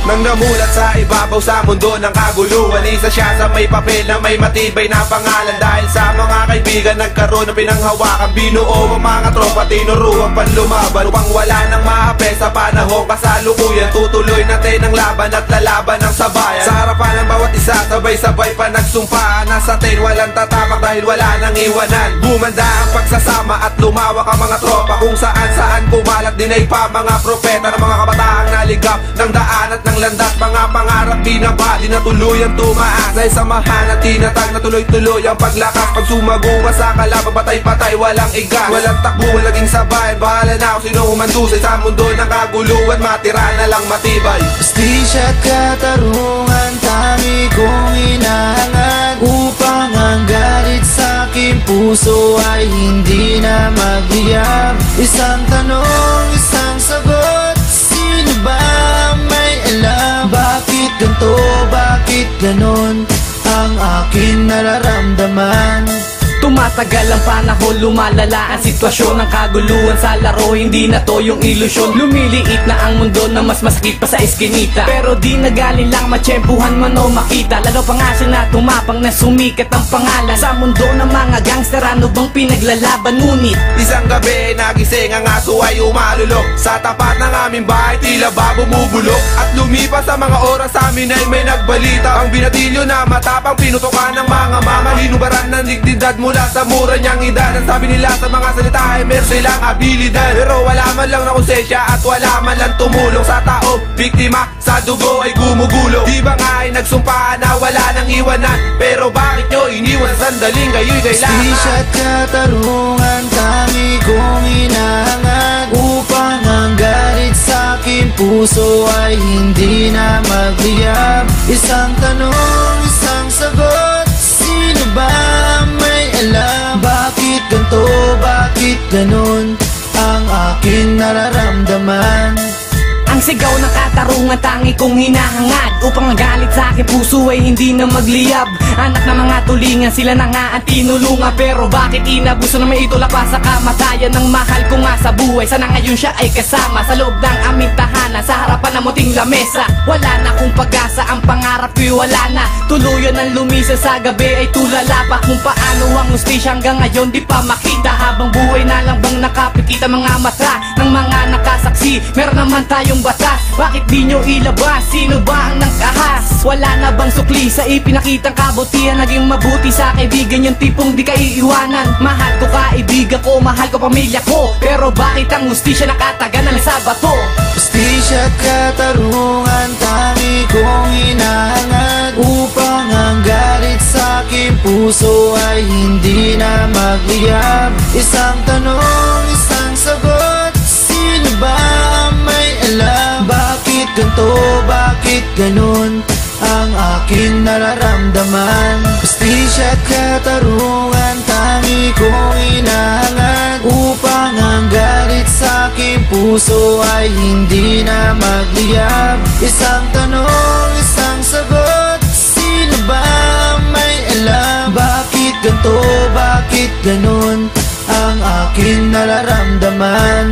Nang namulat sa ibabaw sa mundo ng kaguluhan, isa siya sa may papel na may matibay na pangalan. Dahil sa mga kaibigan nagkaroon ng pinanghawakan, binuo ang mga tropa, tinuruan panlumaban upang wala nang maape sa panahong kasalukuyan. Tutuloy natin ang laban at lalaban ng sabayan. Sa harapan ng bawat isa, sabay-sabay pa nagsumpaan na sa atin walang tatapak dahil wala nang iwanan. Bumanda ang pagsasama at lumawak ang mga tropa, kung saan-saan kumalat din ay pa mga propeta ng mga kabataang naligap ng daan at ng landas. Mga pangarap binaba, di na tuluyang tumaas, dahil samahan at tinatag na tuloy-tuloy ang paglakas. Pag sumagunga sa kalaban, patay-patay, walang igas, walang takbo, walang sabay. Bahala na kung sino humandusay sa mundo ng kaguluhan, matira na lang matibay. Hustisya at katarungan, tangi kong hinahangad, upang ang galit sa aking puso ay hindi na magliyab. Isang tanong, isang sagot, sino ba may alam? Bakit ganito, bakit ganon ang aking nararamdaman? Tumatagal ang panahon, lumalala ang sitwasyon ng kaguluhan sa laro, hindi na to yung ilusyon. Lumiliit na ang mundo na mas masakit pa sa eskinita, pero di nagaling lang matsyempuhan man o makita. Lalo pa nga siya na tumapang na sumikat ang pangalan sa mundo ng mga gangster. Ano bang pinaglalaban? Ngunit isang gabi nagising ang aso ay umalulok sa tapat ng aming bahay, tila ba bumubulok. At lumipas sa mga oras, sa amin ay may nagbalita, ang binatilyo na matapang pinutukan ng mga mama. Hinubaran ng dignidad mula sa mura niyang edad. Ang sabi nila sa mga salita ay meron silang abilidad, pero wala man lang na konsensya at wala man lang tumulong sa tao. Biktima sa dugo ay gumugulo. Di ba nga ay nagsumpaan na wala nang iwanan, pero bakit nyo iniwan sandaling kayo'y kailangan? Hustisya at katarungan, tangi kong hinahangad, upang ang galit sa aking puso ay hindi na magliyab. Isang tanong, isang sagot, sino ba may alam? Bakit ganito, bakit ganon ang aking nararamdaman? ang sigaw ng katarungan, tangi kong hinahangad, upang ang galit sa aking puso ay hindi na magliyab. Anak ng mga tulingan, sila na nga ang tinulungan, pero bakit inabuso na may itula pa sa kamatayan ng mahal ko nga sa buhay? Sana ngayon siya ay kasama sa loob ng aming tahanan, sa harapan ng muting lamesa. Wala na kung pag-asa, ang pangarap ko'y wala na. Tuluyan ang lumisan sa gabi ay tulala pa, kung paano ang hustisya hanggang ngayon di pa makita. Habang buhay na lang bang nakapikita mga mata ng mga nakasaksi? Meron naman tayong batas, bakit di nyo ilabas? Sino ba ang nangkahas? Wala na bang sukli sa ipinakitang kabutihan? Naging mabuti sa kaibigan, yung tipong di ka iiwanan. Mahal ko kaibigan ko, mahal ko pamilya ko, pero bakit ang hustisya nakataganan sa bato? Hustisya at katarungan, tangi kong hinahangad, upang ang galit sa aking puso ay hindi na magliyab. Isang tanong, isang sagot, sino ba may alam? Bakit ganito, bakit ganon ang aking nararamdaman? Hustisya at katarungan, tangi kong hinahangad, upang ang galit sa aking puso ay hindi na magliyab. Isang tanong, isang sagot, sino ba may alam? Bakit ganito, bakit ganon ang aking nararamdaman?